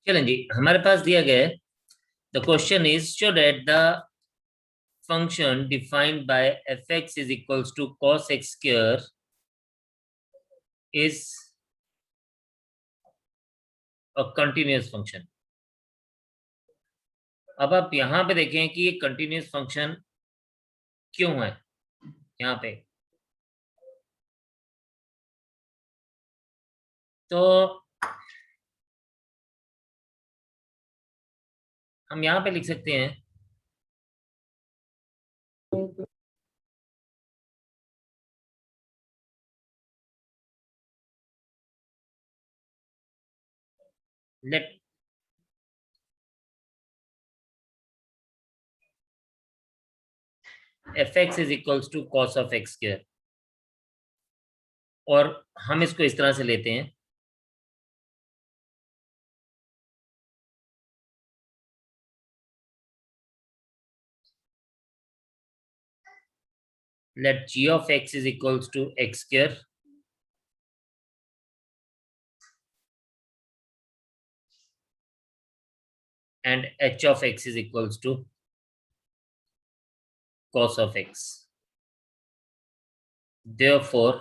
चलें जी, हमारे पास दिया गया है the question is show that the function defined by fx is equals to cos x square is a continuous function. अब आप यहां पे देखें कि ये कंटिन्यूअस फंक्शन क्यों है यहाँ पे। तो हम यहाँ पे लिख सकते हैं let fx is equals to cos of x square, और हम इसको इस तरह से लेते हैं let g of x is equals to x square and h of x is equals to cos of x. Therefore,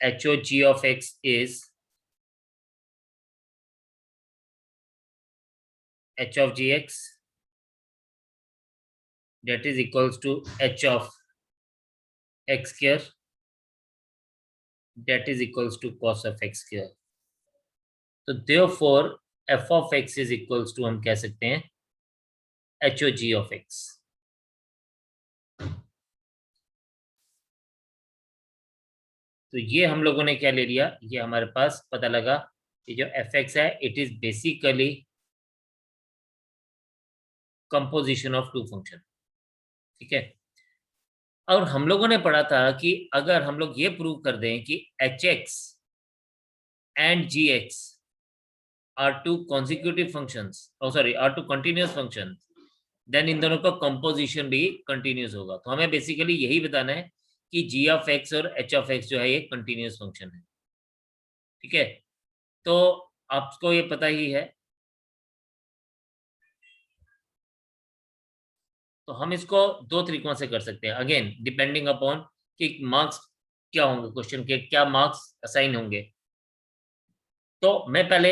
HOG of x is h of gx, that is equals to h of x square, that is equals to cos of x square. तो therefore f of x is equals to हम कह सकते हैं HOG of x. तो ये हम लोगों ने क्या ले लिया, ये हमारे पास पता लगा कि जो fx है it is basically composition of two function. ठीक है, और हम लोगों ने पढ़ा था कि अगर हम लोग ये प्रूव कर दें कि hx and gx are two consecutive functions, sorry are two continuous function, then इन दोनों का कंपोजिशन भी कंटिन्यूअस होगा। तो हमें बेसिकली यही बताना है कि g ऑफ x और h ऑफ x जो है ये कंटिन्यूअस फंक्शन है। ठीक है, तो आपको ये पता ही है, तो हम इसको दो तरीकों से कर सकते हैं, अगेन डिपेंडिंग अपॉन कि मार्क्स क्या होंगे, क्वेश्चन के क्या मार्क्स असाइन होंगे। तो मैं पहले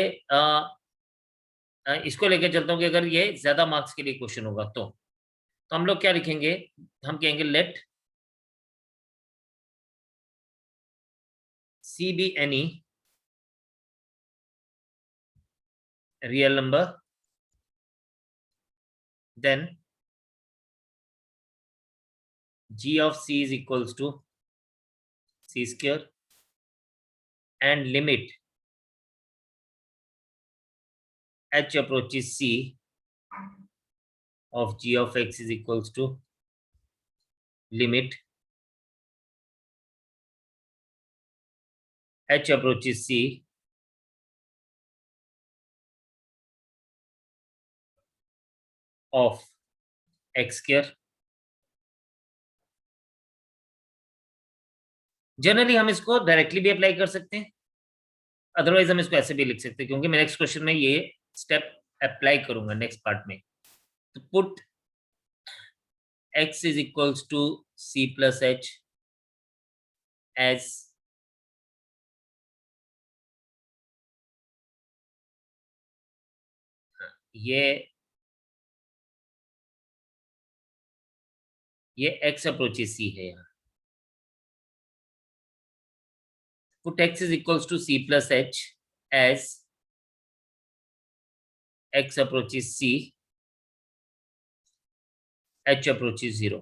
इसको लेकर चलता हूँ कि अगर ये ज्यादा मार्क्स के लिए क्वेश्चन होगा तो हम लोग क्या लिखेंगे, हम कहेंगे let C be any real number, then g of c is equals to c square and limit h approaches c of g of x is equals to limit h approaches c of x square। Generally हम इसको directly भी apply कर सकते हैं, otherwise हम इसको ऐसे भी लिख सकते हैं, क्योंकि मैं नेक्स्ट क्वेश्चन में ये स्टेप अप्लाई करूंगा नेक्स्ट पार्ट में। तो put x is equals to c plus h as ये x अप्रोचेस c है यहाँ। Put x is equals to c plus h as x approaches c, h approaches 0।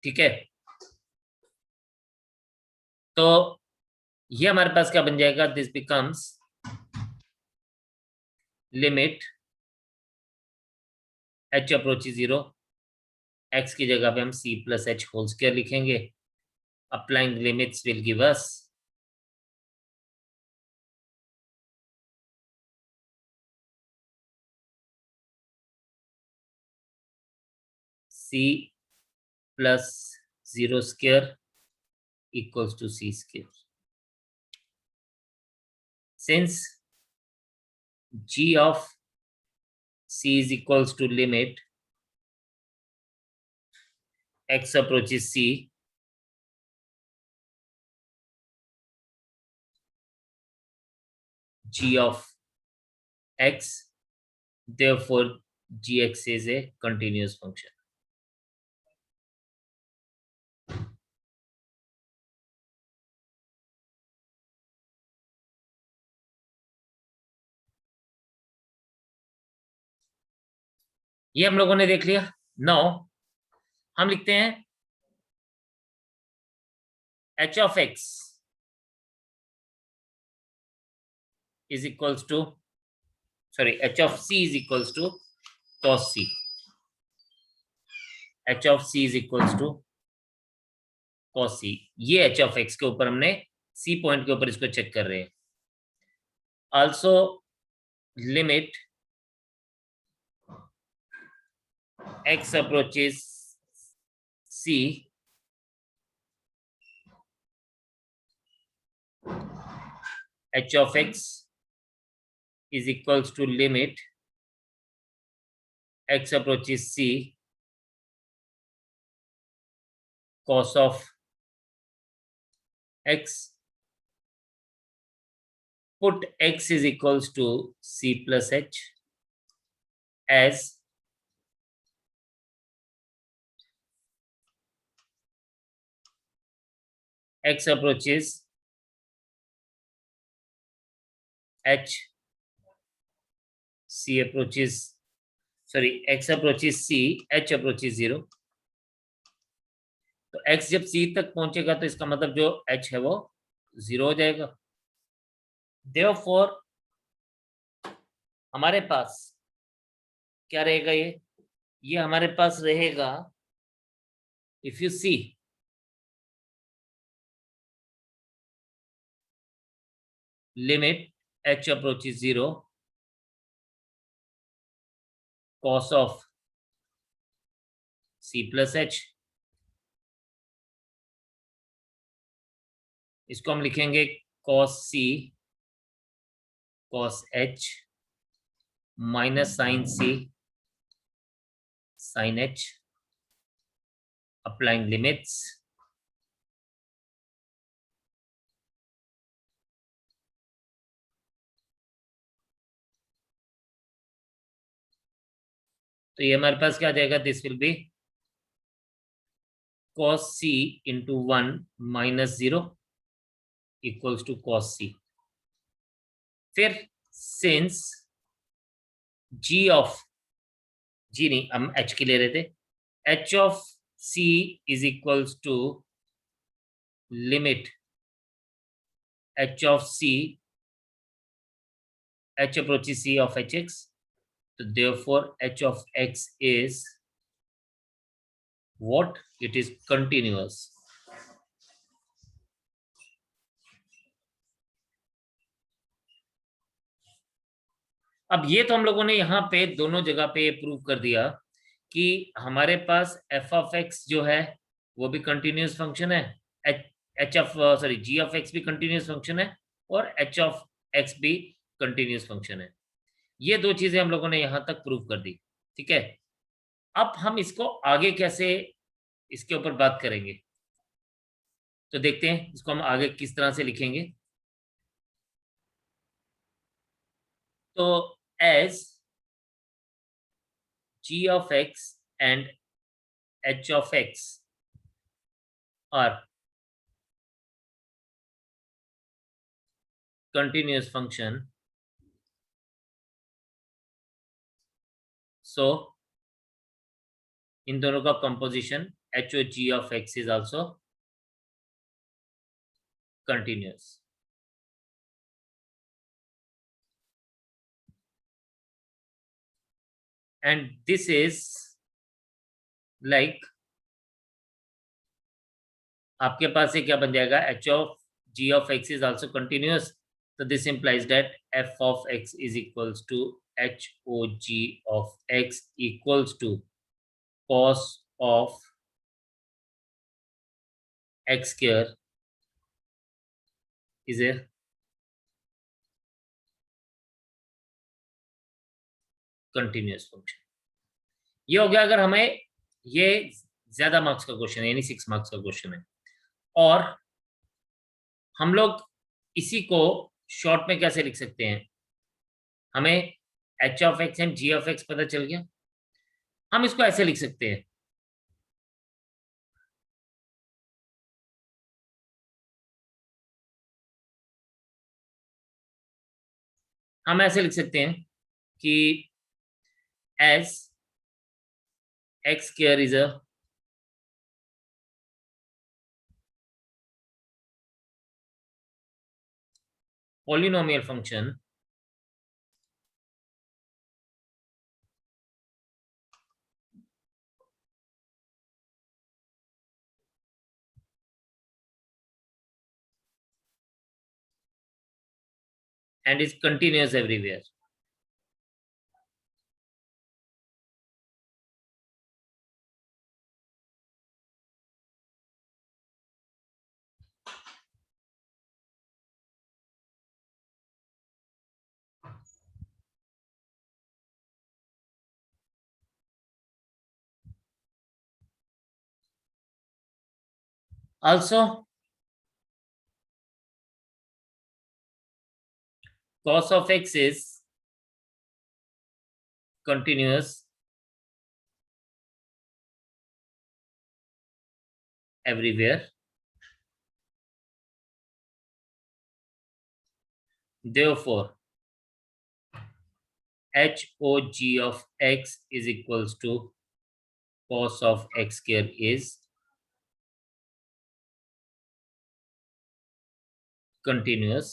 ठीक है, तो ये हमारे पास क्या बन जाएगा, this becomes limit h approaches 0, x की जगह पे हम c plus h whole square लिखेंगे। Applying limits will give us c plus 0 square equals to c square. Since g of c is equals to limit x approaches c, g of x, therefore gx is a continuous function. ये हम लोगों ने देख लिया. Now हम लिखते हैं h of x is equals to, sorry, h of c is equals to cos c. h of c is equals to cos c. ये h of x के ऊपर हमने c पॉइंट के ऊपर इसको चेक कर रहे हैं. Also limit x approaches c, h of x is equals to limit x approaches c cos of x. Put x is equals to c plus h as x approaches h, c approaches, sorry, x approaches c, h approaches 0. तो x जब c तक पहुंचेगा तो इसका मतलब जो h है वो 0 हो जाएगा. Therefore हमारे पास क्या रहेगा? ये हमारे पास रहेगा, if you see, limit h approaches 0 cos of c plus h. इसको हम लिखेंगे cos c cos h minus sin c sin h, applying limits. तो ये हमारे पास क्या आ जाएगा? This will be cos c into 1 minus 0 equals to cos c. फिर since g of g नहीं, हम h के ले रहे थे, h of c is equals to limit h of c, h approaches c of hx. So therefore h of x is what? It is continuous. अब ये तो हम लोगों ने यहाँ पे दोनों जगह पे प्रूव कर दिया कि हमारे पास f of x जो है वो भी कंटिन्यूस फंक्शन है, h of sorry g of x भी कंटिन्यूस फंक्शन है और h of x भी कंटिन्यूस फंक्शन है. ये दो चीजें हम लोगों ने यहाँ तक प्रूव कर दी. ठीक है, अब हम इसको आगे कैसे इसके ऊपर बात करेंगे तो देखते हैं इसको हम आगे किस तरह से लिखेंगे. तो as g of x and h of x are continuous function, so इन दोनों का कंपोजिशन h और g of x is also continuous. And this is like आपके पास ये क्या बन जाएगा? h of g of x is also continuous. So this implies that f of x is equals to h o g of x equals to cos of x square is a continuous function। ये हो गया अगर हमें ये ज्यादा marks का question है, यानी 6 मार्क्स का क्वेश्चन है। और हम लोग इसी को शॉर्ट में कैसे लिख सकते हैं? हमें H of X and G of X पता चल गया। हम इसको ऐसे लिख सकते हैं, हम ऐसे लिख सकते हैं कि as X square is a polynomial function and is continuous everywhere। Also, cos of x is continuous everywhere। Therefore, HOG of x is equals to cos of x square is continuous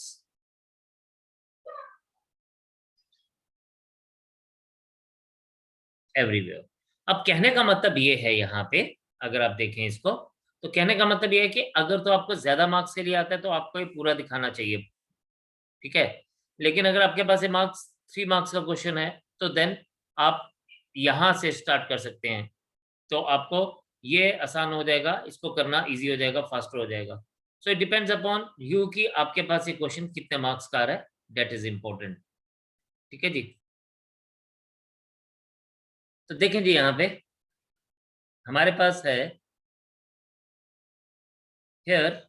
everywhere. अब कहने का मतलब ये है यहाँ पे, अगर आप देखें इसको, तो कहने का मतलब ये है कि अगर तो आपको ज्यादा मार्क्स के लिए आता है तो आपको ये पूरा दिखाना चाहिए, ठीक है। लेकिन अगर आपके पास ये मार्क्स 3 मार्क्स का क्वेश्चन है तो देन आप यहाँ से स्टार्ट कर सकते हैं, तो आपको ये आसान हो जाएगा, इसको करना इजी हो जाएगा, फास्टर हो जाएगा। So it depends upon you कि आपके पास ये क्वेश्चन कितने मार्क्स का आ रहा है, दैट इज इंपॉर्टेंट। ठीक है जी। तो देखें जी, यहाँ पे हमारे पास है here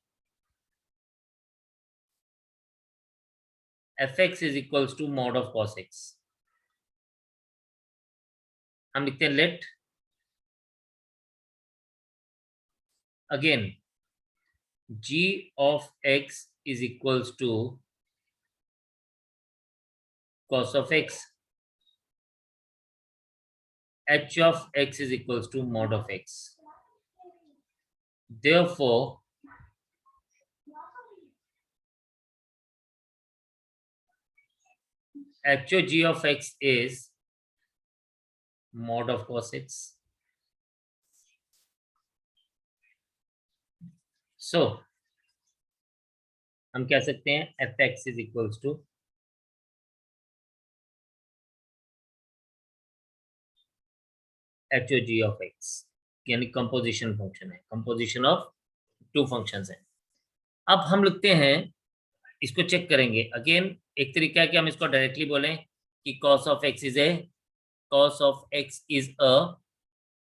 fx is equals to mod of cos x। हम लिखते हैं let again g of x is equals to cos of x, h of x is equals to mod of x। Therefore, HOG of x is mod of cos x। So, हम कह सकते हैं fx is equals to HOG of x, यानी composition function है, composition of 2 functions है। अब हम लिखते हैं, इसको चेक करेंगे अगेन। एक तरीका है कि हम इसको डायरेक्टली बोलें कि cos of x is a cos of x is a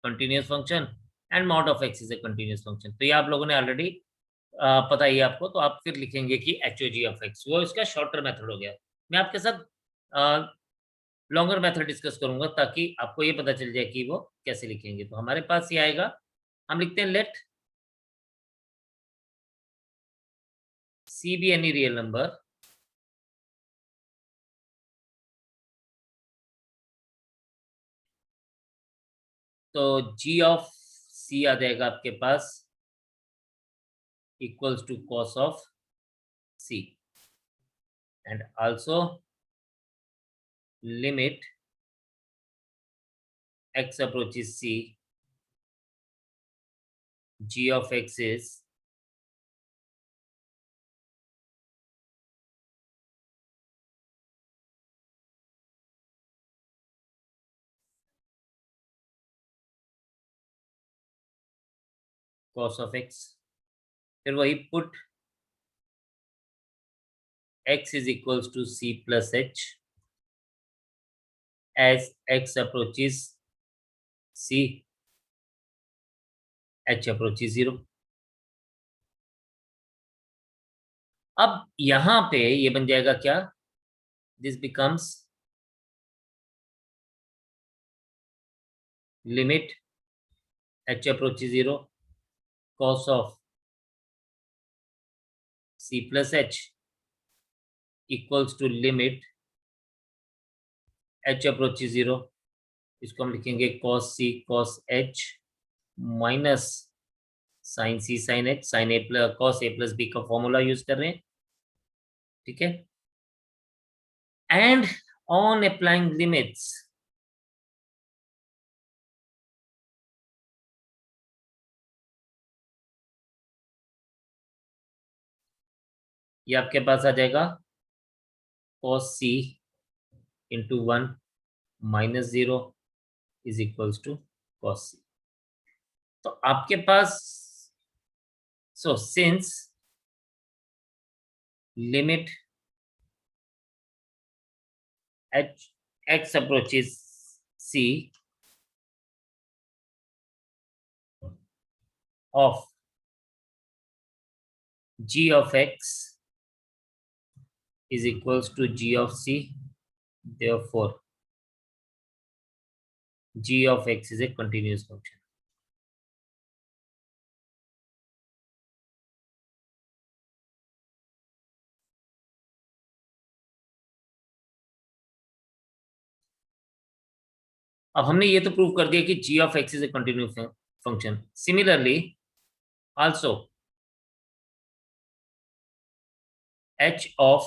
continuous function and mod of x is a continuous function। तो ये आप लोगों ने ऑलरेडी पता ही है आपको, तो आप फिर लिखेंगे कि HOG of x, वो इसका शॉर्टर मेथड हो गया। मैं आपके साथ लॉन्गर मेथड डिस्कस करूंगा ताकि आपको ये पता चल जाए कि वो कैसे लिखेंगे। तो हमारे पास ये आएगा, हम लिखते हैं let C be any real number तो G of C आ जाएगा आपके पास equals to cos of C and also limit x approaches C, G of x is cos of x। फिर वही put x is equals to c plus h. As x approaches c, h approaches 0. अब यहां पे ये बन जाएगा क्या? This becomes limit h approaches 0 cos of c plus h equals to limit h approaches 0. इसको हम लिखेंगे cos c cos h minus sine c sine h. Sine a plus cos a plus b का formula use कर रहे हैं, ठीक है. And on applying limits, ये आपके पास आ जाएगा cos c into 1 minus 0 is equals to cos c. तो आपके पास so since limit h x approaches c of g of x is equals to g of c, therefore g of x is a continuous function. अब हमने ये तो prove कर दिया कि g of x is a continuous function. Similarly, also h of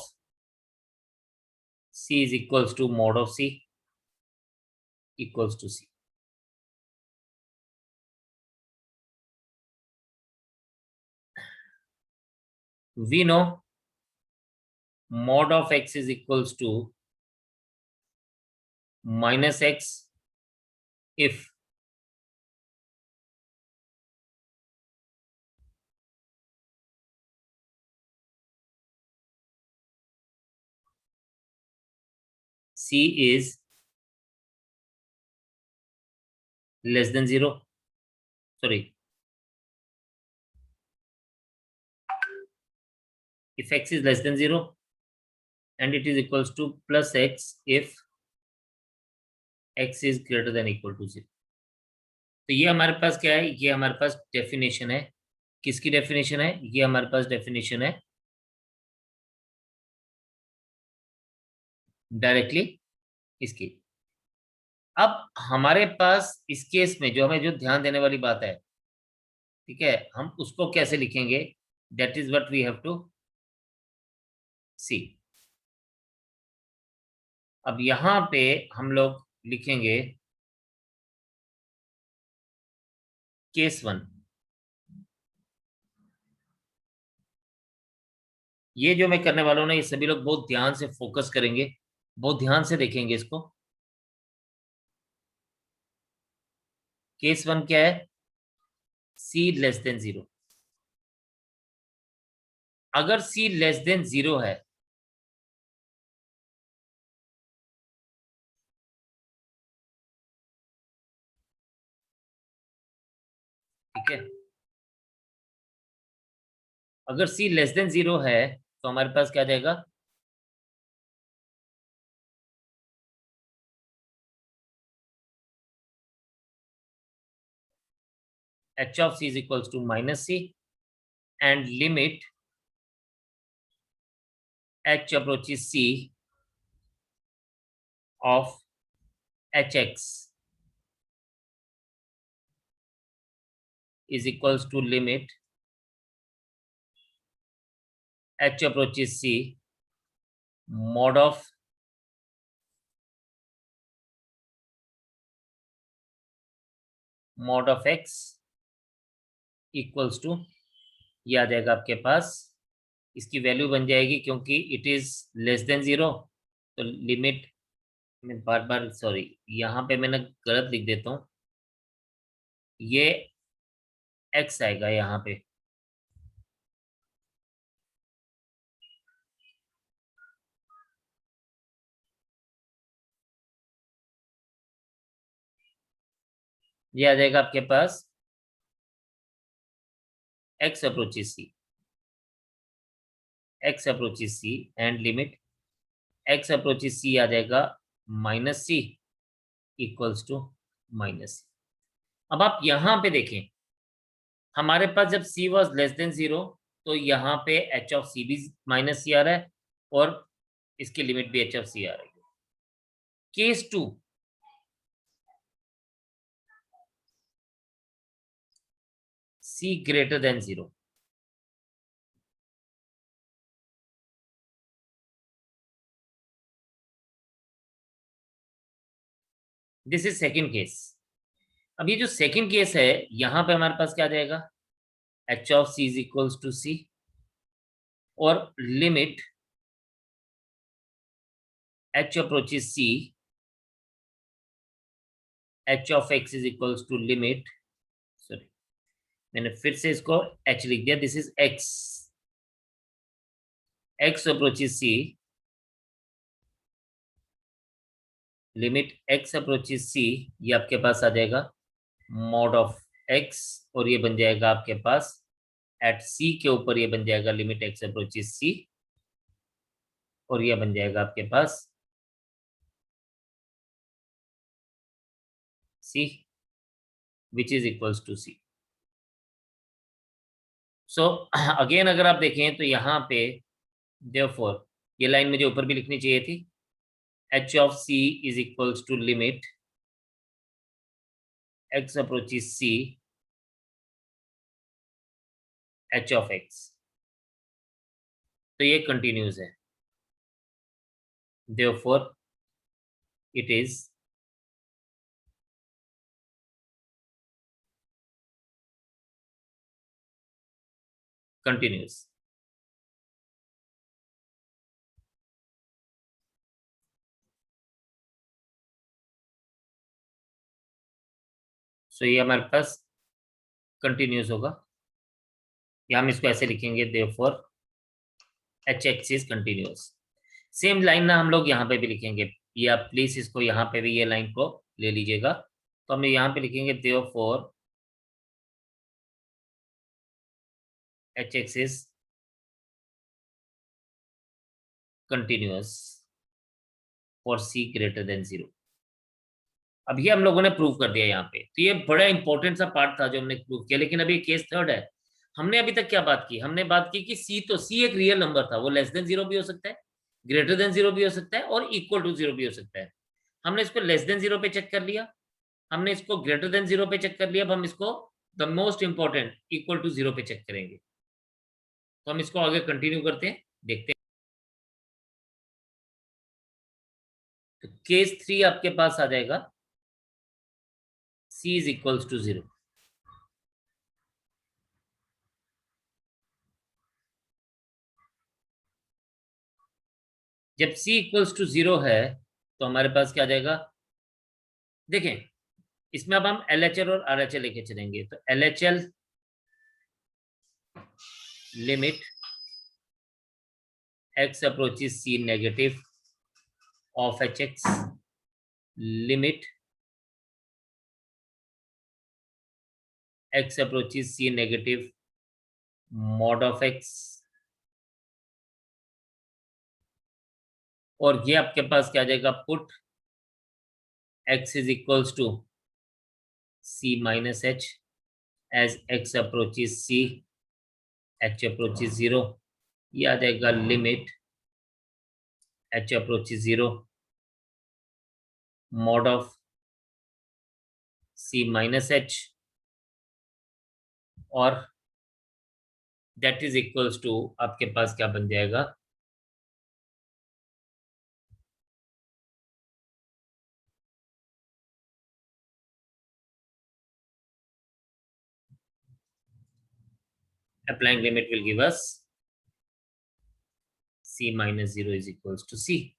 c is equals to mod of c equals to c. We know mod of x is equals to minus x if c is less than 0. Sorry, if x is less than 0 and it is equals to plus x if x is greater than equal to 0. तो ये हमारे पास क्या है? ये हमारे पास definition है. किसकी डेफिनेशन है? ये हमारे पास डेफिनेशन है डायरेक्टली इसकी. अब हमारे पास इस केस में जो ध्यान देने वाली बात है, ठीक है, हम उसको कैसे लिखेंगे? That is what we have to see. अब यहां पे हम लोग लिखेंगे केस 1. ये जो मैं करने वाला हूं ना, ये सभी लोग बहुत ध्यान से फोकस करेंगे, बहुत ध्यान से देखेंगे इसको. केस 1 क्या है? c less than 0. अगर c लेस देन 0 है, ठीक है, अगर c लेस देन 0 है तो हमारे पास क्या जाएगा? h of c is equals to minus c and limit h approaches c of hx is equals to limit h approaches c mod of x equals to, ये आ जाएगा आपके पास. इसकी वैल्यू बन जाएगी क्योंकि इट इज लेस देन 0, तो limit में बार बार सॉरी यहाँ पे मैंने गलत लिख देता हूँ. ये x आएगा यहाँ पे, ये आ जाएगा आपके पास x approaches c, x approaches c and limit x approaches c आ जाएगा -c इक्वल्स टू -c। अब आप यहां पे देखें, हमारे पास जब c वॉज लेस देन 0 तो यहाँ पे h ऑफ c भी -c आ रहा है और इसकी लिमिट भी h ऑफ c आ रही है। Case 2, c greater than 0, this is second case. अब ये जो सेकेंड केस है, यहां पे हमारे पास क्या आ जाएगा, h of c is equals to c और limit h approaches c, h of x is equals to limit, sorry मैंने फिर से इसको h लिख दिया, this is x, x approaches c, limit x approaches c, ये आपके पास आ जाएगा मॉड ऑफ x और ये बन जाएगा आपके पास एट c के ऊपर ये बन जाएगा लिमिट x अप्रोचेस c और ये बन जाएगा आपके पास c which is equals to c। So again अगर आप देखें तो यहाँ पे देयरफॉर ये लाइन मुझे ऊपर भी लिखनी चाहिए थी, h of c is equals to limit x approaches c h of x, तो ये कंटिन्यूस है, therefore it is continuous. So ये हमारे पास कंटिन्यूस होगा, या हम इसको ऐसे लिखेंगे therefore h x is continuous. Same line ना हम लोग यहाँ पे भी लिखेंगे, ये आप प्लीज इसको यहाँ पे भी ये लाइन को ले लीजिएगा, तो हम यहाँ पे लिखेंगे therefore h x is continuous for c greater than 0। अब ये हम लोगों ने प्रूव कर दिया यहाँ पे, तो ये बड़ा इंपॉर्टेंट सा पार्ट था जो हमने प्रूव किया। लेकिन अभी केस थर्ड है, हमने अभी तक क्या बात की, हमने बात की कि सी, तो सी एक रियल नंबर था, वो लेस देन 0 भी हो सकता है, ग्रेटर देन 0 भी हो सकता है और इक्वल टू 0 भी हो सकता है। हमने इसको लेस देन 0 पे चेक कर लिया, हमने इसको ग्रेटर देन 0 पे चेक कर लिया, अब हम इसको the most important equal to 0 पे चेक करेंगे। तो हम इसको आगे कंटिन्यू करते हैं, देखते हैं। तो केस 3 आपके पास आ जाएगा c इज इक्वल्स टू 0। जब c इक्वल्स टू 0 है तो हमारे पास क्या आ जाएगा, देखें इसमें अब हम LHL और RHL लेके चलेंगे, तो LHL limit x approaches c negative of hx, limit x approaches c negative mod of x, और ये आपके पास क्या आ जाएगा, put x is equals to c minus h as x approaches c h approaches 0, ये आ जाएगा limit h approaches 0 mod of c minus h, और दैट इज इक्वल्स टू आपके पास क्या बन जाएगा, applying limit will give us c minus 0 is equals to c।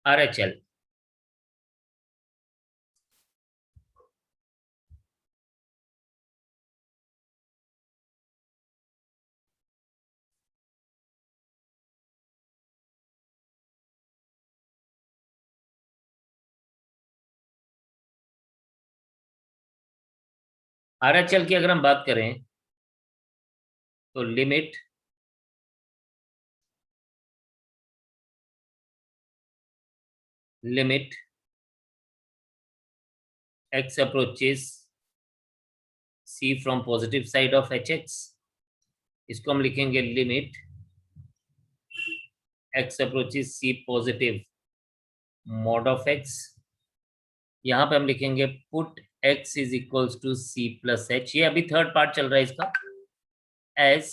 RHL RHL की अगर हम बात करें तो limit x approaches c from positive side of hx, इसको हम लिखेंगे limit x approaches c positive mod of x। यहाँ पे हम लिखेंगे put x is equals to c plus h। ये अभी थर्ड पार्ट चल रहा है इसका। as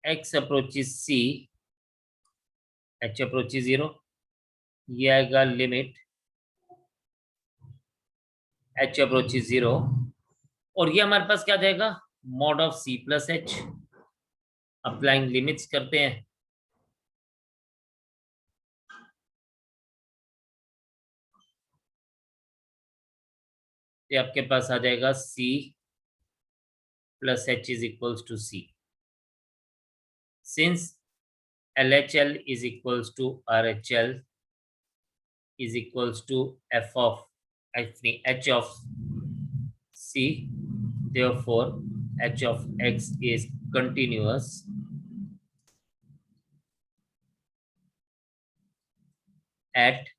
x approaches c, h approaches 0, ये आएगा लिमिट h अप्रोचेस 0, और ये हमारे पास क्या जाएगा, mod of c plus h। Applying limits करते हैं, ये आपके पास आ जाएगा c plus h is equals to c। Since LHL is equals to RHL is equals to f of h of c, therefore h of x is continuous at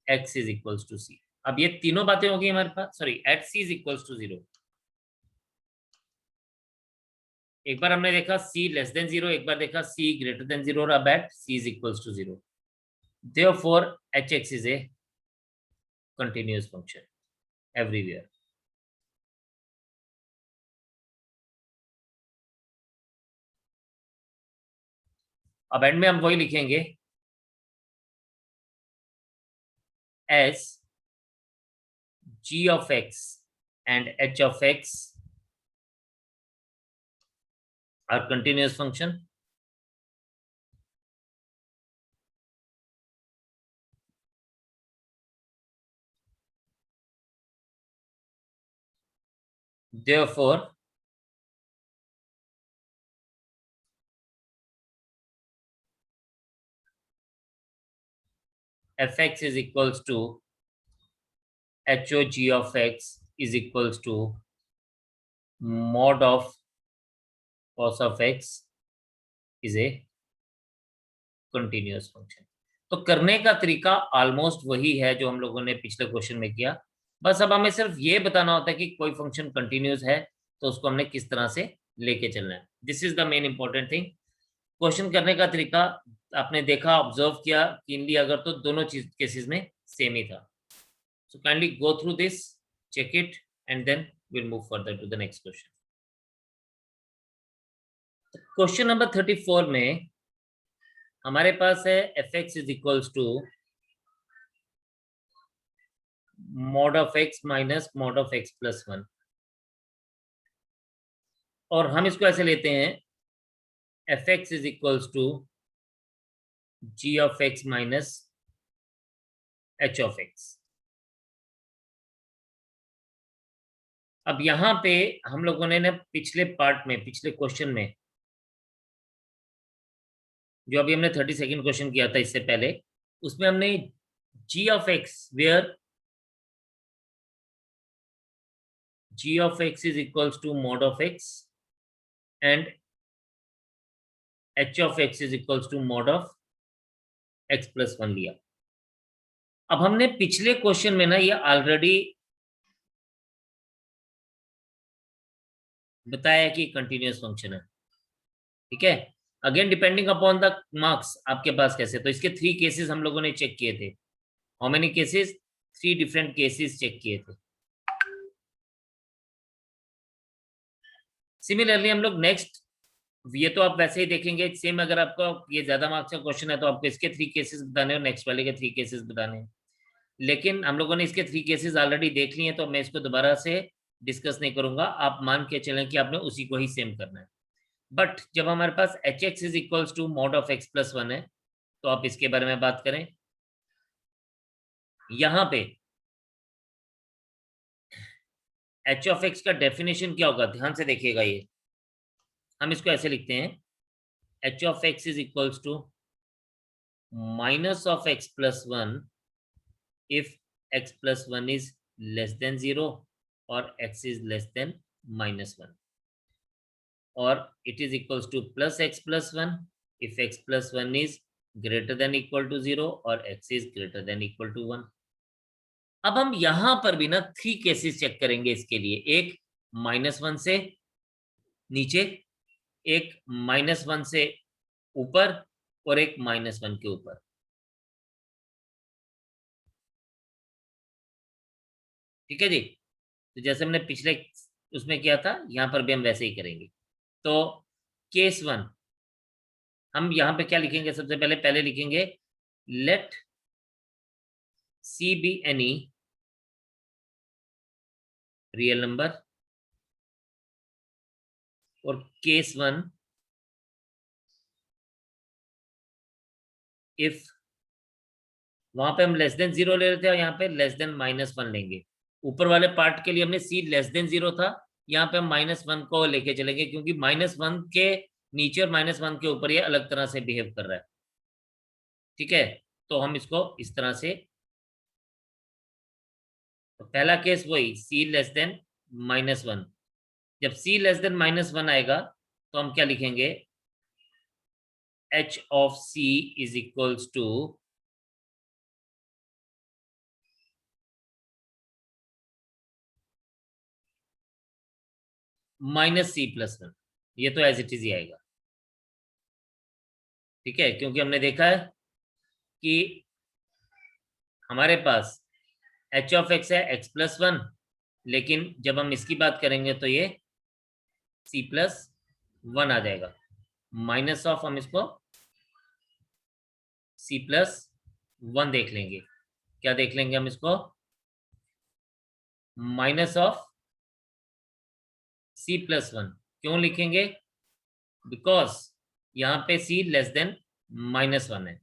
x is equals to c। अब ये तीनों बातें होगी हमारे पास, sorry at c is equals to 0। एक बार हमने देखा c less than 0, एक बार देखा c ग्रेटर देन 0, और अब at c is equals to 0। therefore hx is a continuous function everywhere। अब एंड में हम वही लिखेंगे as g of x and h of x are continuous function, therefore fx is equals to hog of x is equals to mod of cos of x is a continuous function। तो करने का तरीका almost वही है जो हम लोगों ने पिछले क्वेश्चन में किया, बस अब हमें सिर्फ ये बताना होता है कि कोई फंक्शन कंटिन्यूस है तो उसको हमने किस तरह से लेके चलना है। This is the main important thing. Question करने का तरीका आपने देखा, ऑब्जर्व किया कीनली अगर, तो दोनों चीज केसेस में सेम ही था। So kindly go through this, check it, and then we'll move further to the next question. Question number 34 में हमारे पास है fx is equals to mod of x minus mod of x plus 1, और हम इसको ऐसे लेते हैं fx is equals to g of x minus h of x। अब यहाँ पे हम लोगों ने ना पिछले पार्ट में, पिछले क्वेश्चन में, जो अभी हमने 32nd क्वेश्चन किया था इससे पहले, उसमें हमने g of x where g of x is equals to mod of x and h of x is equals to mod of x plus 1 लिया। अब हमने पिछले क्वेश्चन में ना ये ऑलरेडी बताया कि कंटिन्यूअस फंक्शन है, ठीक है। Again depending upon the marks आपके पास कैसे, तो इसके 3 केसेस हम लोगों ने चेक किए थे। How many cases? 3 different cases check किए थे। सिमिलरली हम लोग नेक्स्ट, ये तो आप वैसे ही देखेंगे सेम, अगर आपको ये ज्यादा मार्क्स का क्वेश्चन है तो आपको इसके 3 केसेस बताने और नेक्स्ट वाले के 3 केसेस बताने हैं, लेकिन हम लोगों ने इसके 3 केसेस ऑलरेडी देख लिए हैं तो मैं इसको दोबारा से डिस्कस नहीं करूंगा। आप मान के चलें कि आपने उसी को ही सेम करना है। बट जब हमारे पास h x is equals to mod of x plus 1 है, तो आप इसके बारे में बात करें। यहाँ पे एच ऑफ एक्स का डेफिनेशन क्या होगा, ध्यान से देखिएगा। ये हम इसको ऐसे लिखते हैं h of x is equals to minus of x plus 1 if x plus 1 is less than 0 or x is less than minus 1, or it is equals to plus x plus 1 if x plus 1 is greater than equal to 0 or x is greater than equal to 1. अब हम यहां पर भी ना 3 cases check करेंगे इसके लिए, एक -1 से नीचे, एक -1 से ऊपर और एक -1 के ऊपर. ठीक है जी. तो जैसे हमने पिछले उसमें किया था, यहां पर भी हम वैसे ही करेंगे. तो केस 1 हम यहां पे क्या लिखेंगे? सबसे पहले लिखेंगे let C be any real number, और केस 1 इफ, वहां पे हम लेस देन 0 ले रहे थे और यहाँ पे लेस देन -1 लेंगे. ऊपर वाले पार्ट के लिए हमने सी लेस देन 0 था, यहाँ पे हम -1 को लेके चलेंगे क्योंकि -1 के नीचे और -1 के ऊपर ये अलग तरह से बिहेव कर रहा है. ठीक है, तो हम इसको इस तरह से, तो पहला केस वही सी लेस देन -1. जब सी लेस देन -1 आएगा तो हम क्या लिखेंगे? h of c is equals to -c+1. ये तो एज इट इज ही आएगा. ठीक है, क्योंकि हमने देखा है कि हमारे पास h of x है x+1, लेकिन जब हम इसकी बात करेंगे तो ये c+1 आ जाएगा. माइनस ऑफ, हम इसको c+1 देख लेंगे. क्या देख लेंगे हम इसको? Minus of c+1. क्यों लिखेंगे? बिकॉज यहां पे c लेस देन -1 है.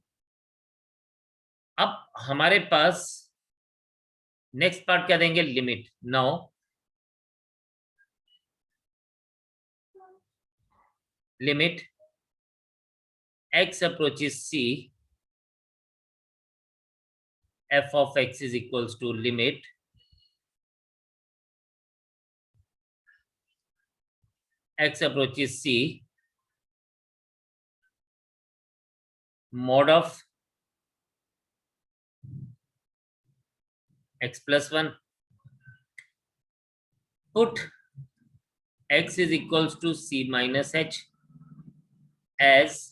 अब हमारे पास नेक्स्ट पार्ट क्या देंगे? Limit. Now limit x approaches c, f of x is equals to limit x approaches c mod of x+1. Put x is equals to c minus h as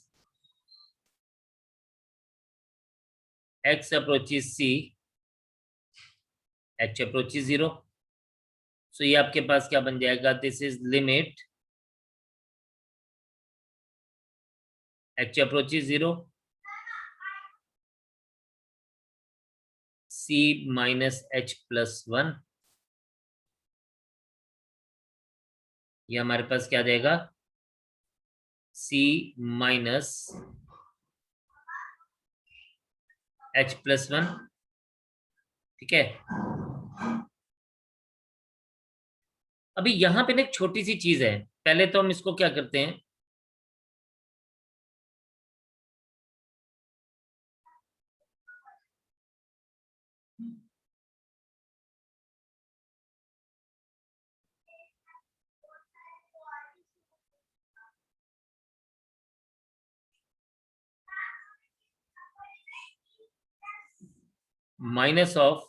x approaches c, h approaches 0. So ये आपके पास क्या बन जाएगा? This is limit h approaches 0, c minus h plus 1. ये हमारे पास क्या देगा? c minus h plus 1. ठीक है, अभी यहां पे ना एक छोटी सी चीज है. पहले तो हम इसको क्या करते हैं, minus of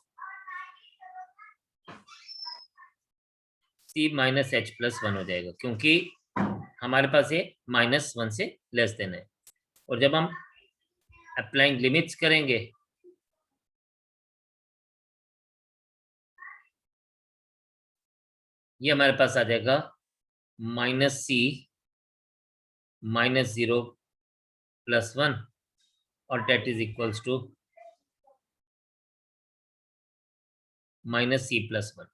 c minus h plus 1 हो जाएगा, क्योंकि हमारे पास ये -1 से लेस देन है. और जब हम अप्लाइंग लिमिट्स करेंगे ये हमारे पास आ जाएगा -c -0 प्लस 1, और that is equals to -c plus 1.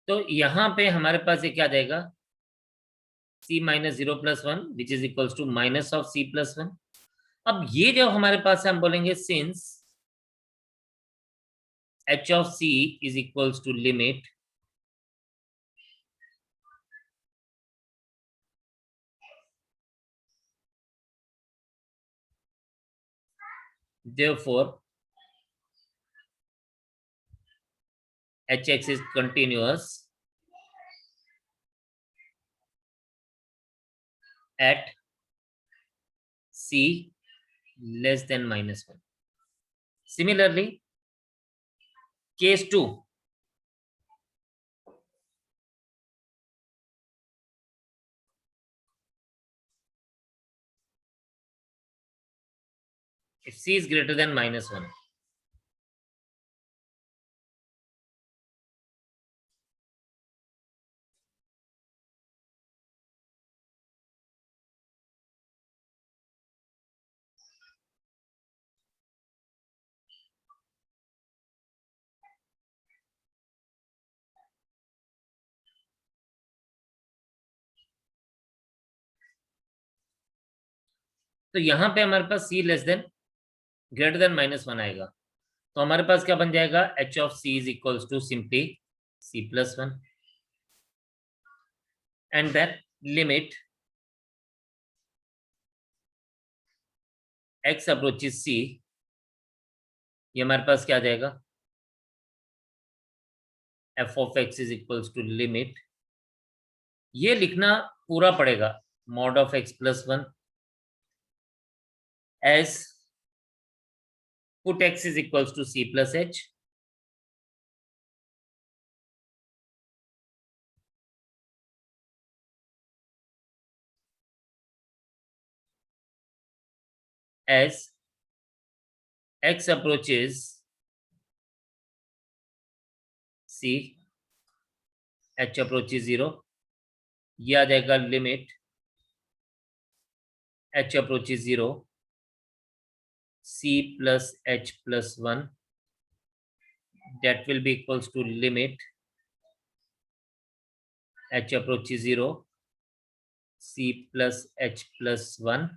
तो यहां पे हमारे पास ये क्या जाएगा? c minus 0 plus 1 which is equals to minus of c plus 1. अब ये जो हमारे पास है हम बोलेंगे since h of c is equals to limit therefore hx is continuous at c less than minus 1. Similarly, case 2, if c is greater than minus 1, तो यहां पे हमारे पास c less than greater than minus 1 आएगा, तो हमारे पास क्या बन जाएगा h of c is equals to simply c plus 1 and then limit x approaches c, ये हमारे पास क्या आ जाएगा f of x is equals to limit, ये लिखना पूरा पड़ेगा mod of x plus 1 as put x is equals to c plus h as x approaches c h approaches 0, ये आ जाएगा limit h approaches 0 c plus h plus 1, that will be equals to limit h approaches 0 c plus h plus 1,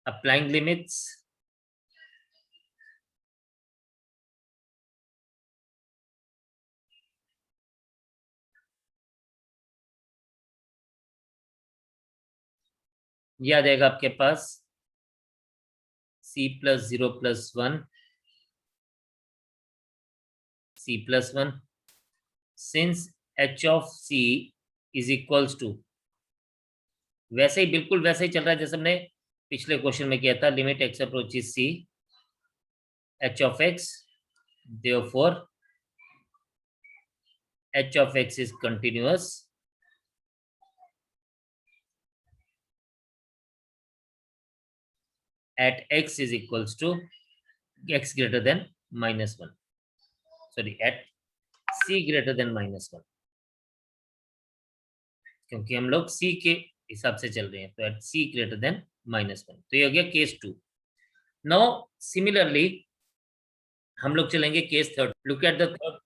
applying limits ये आ जाएगा आपके पास c plus 0 plus 1 c plus 1, since h of c is equals to, वैसे ही बिल्कुल वैसे ही चल रहा है जैसे हमने पिछले क्वेश्चन में किया था, limit x approaches c h of x, therefore h of x is continuous at x is equals to x greater than minus 1, sorry at c greater than minus 1, क्योंकि हम लोग c के हिसाब से चल रहे हैं, तो eight c greater than minus 1, तो ये हो गया केस 2. नाउ सिमिलरली हम लोग चलेंगे case third. Look at the third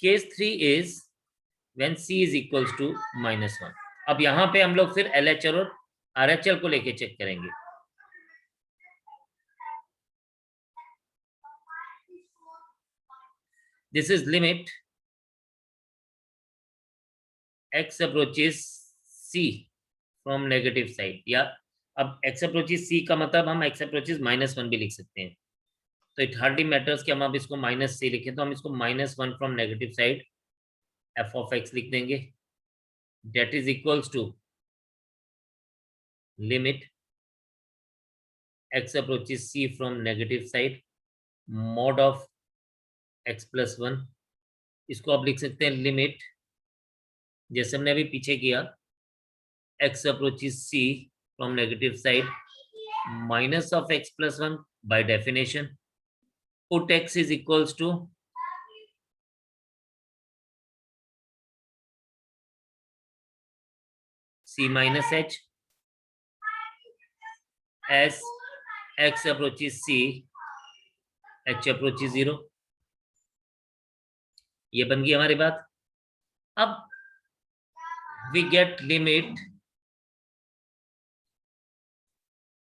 case 3 is when c is equals to minus 1. अब यहाँ पे हम लोग फिर LHL और RHL को लेके चेक करेंगे. This is limit x approaches c from negative side, या अब x approaches c का मतलब हम x approaches -1 भी लिख सकते हैं, तो इट हार्डली मैटर्स कि हम अब इसको -c लिखें, तो हम इसको -1 from negative side f of x लिख देंगे, that is equals to limit x approaches c from negative side mod of x plus 1, इसको आप लिख सकते हैं लिमिट, जैसे हमने अभी पीछे किया, x approaches c from negative side minus of x plus 1 by definition, put x is equals to c minus h as x approaches c h approaches 0, ये बन गई हमारी बात. अब we get limit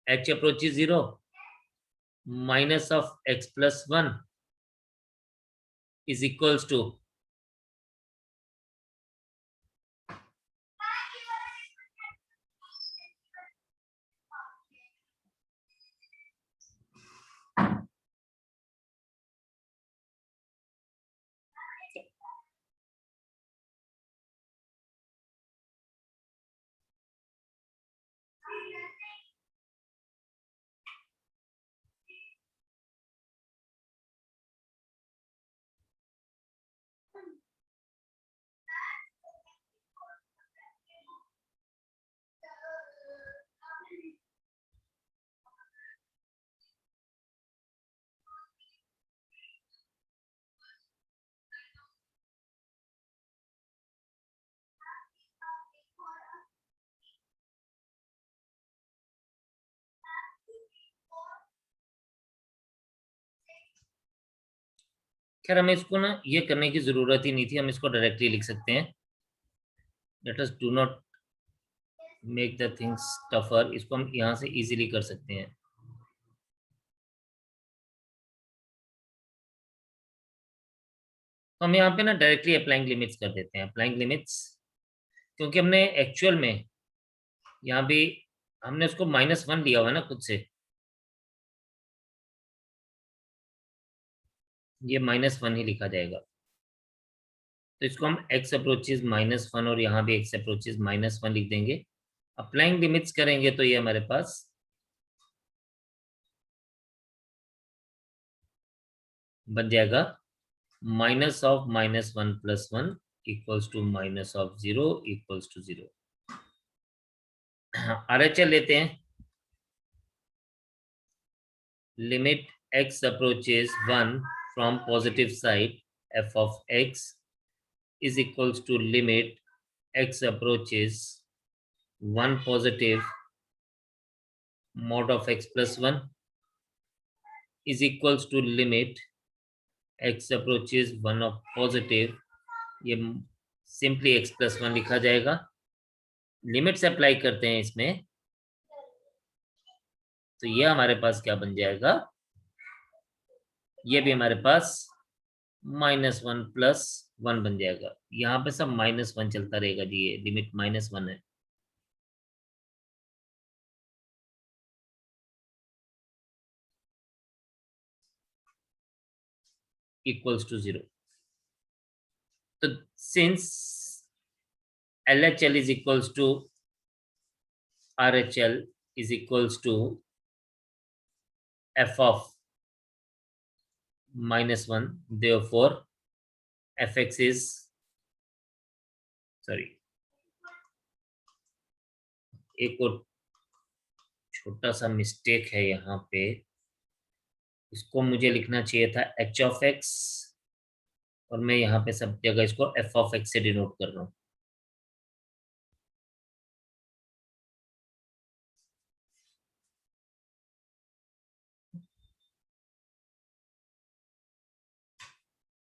h approaches 0 minus of x plus 1 is equals to खैर हमें इसको ना ये करने की जरूरत ही नहीं थी, हम इसको डायरेक्टली लिख सकते हैं। Let us do not make the things tougher, इसको हम यहाँ से इजीली कर सकते हैं। तो हम यहाँ पे ना डायरेक्टली अप्लाइंग लिमिट्स कर देते हैं, अप्लाइंग लिमिट्स, क्योंकि हमने एक्चुअल में यहाँ भी हमने उसको -1 लिया हुआ है ना खुद से, ये -1 ही लिखा जाएगा। तो इसको हम x अप्रोचेज -1 और यहाँ भी x अप्रोचेज -1 लिख देंगे। अप्लाइंग लिमिट्स करेंगे तो ये हमारे पास बन जाएगा minus of -1 + 1 equals to minus of 0 equals to 0। RHL लेते हैं। Limit x approaches 1 from positive side f of x is equals to limit x approaches 1 positive mod of x plus 1 is equals to limit x approaches 1 of positive, ये simply x plus 1 लिखा जाएगा। Limits apply करते हैं इसमें, तो ये हमारे पास क्या बन जाएगा, ये भी हमारे पास -1 + 1 बन जाएगा। यहाँ पे सब -1 चलता रहेगा जी, ये लिमिट -1 है। Equals to 0। तो since LHL is equals to RHL is equals to f of -1, therefore fx is, sorry, एक और छोटा सा मिस्टेक है यहाँ पे, इसको मुझे लिखना चाहिए था h of x और मैं यहाँ पे सब जगह इसको f of x से डिनोट कर रहा हूँ।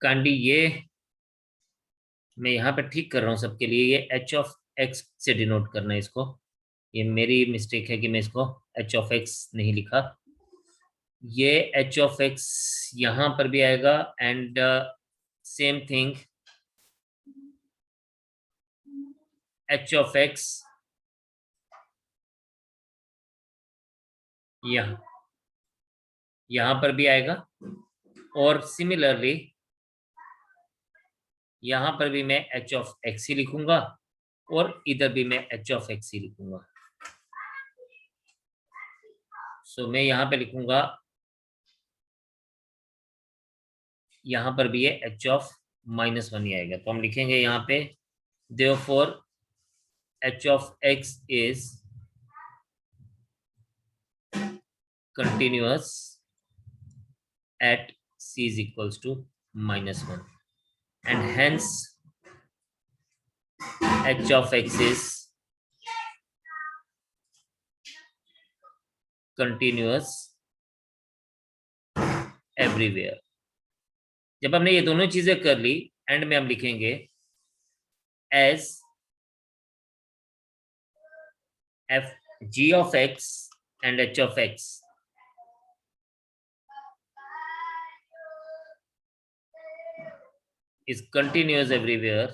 कांडी ये मैं यहाँ पे ठीक कर रहा हूँ सबके लिए, ये h of x से डिनोट करना है इसको, ये मेरी मिस्टेक है कि मैं इसको h of x नहीं लिखा। ये h of x यहाँ पर भी आएगा and same thing h of x यहाँ पर भी आएगा, और सिमिलरली यहाँ पर भी मैं h of x ही लिखूंगा और इधर भी मैं h of x ही लिखूंगा। सो मैं यहाँ पे लिखूंगा, यहाँ पर भी ये h of -1 ही आएगा। तो हम लिखेंगे यहाँ पे therefore h of x is continuous at c is equals to -1 and hence h of x is continuous everywhere। जब हमने ये दोनों चीजें कर ली, एंड में हम लिखेंगे as f g of x and h of x is continuous everywhere,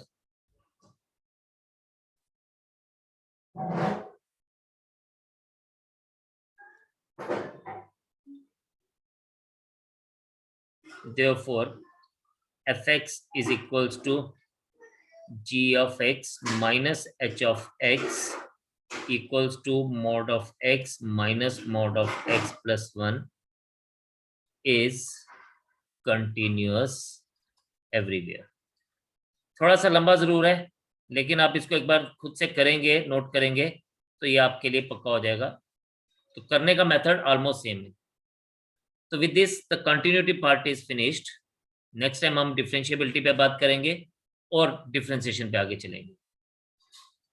therefore fx is equals to g of x minus h of x equals to mod of x minus mod of x plus 1 is continuous everywhere. थोड़ा सा लंबा जरूर है, लेकिन आप इसको एक बार खुद से करेंगे, नोट करेंगे तो ये आपके लिए पक्का हो जाएगा. तो करने का मेथड ऑलमोस्ट सेम है. तो with this the continuity part is finished. Next time हम डिफरेंशिएबिलिटी पे बात करेंगे और डिफरेंशिएशन पे आगे चलेंगे.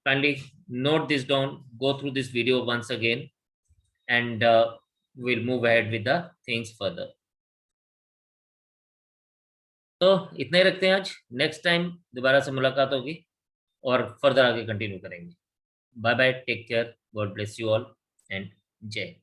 Kindly note this down, go through this video once again, and we'll move ahead with the things further. तो इतना ही रखते हैं आज. नेक्स्ट टाइम दोबारा से मुलाकात होगी और फर्दर आगे कंटिन्यू करेंगे. Bye bye, take care, God bless you all and जय.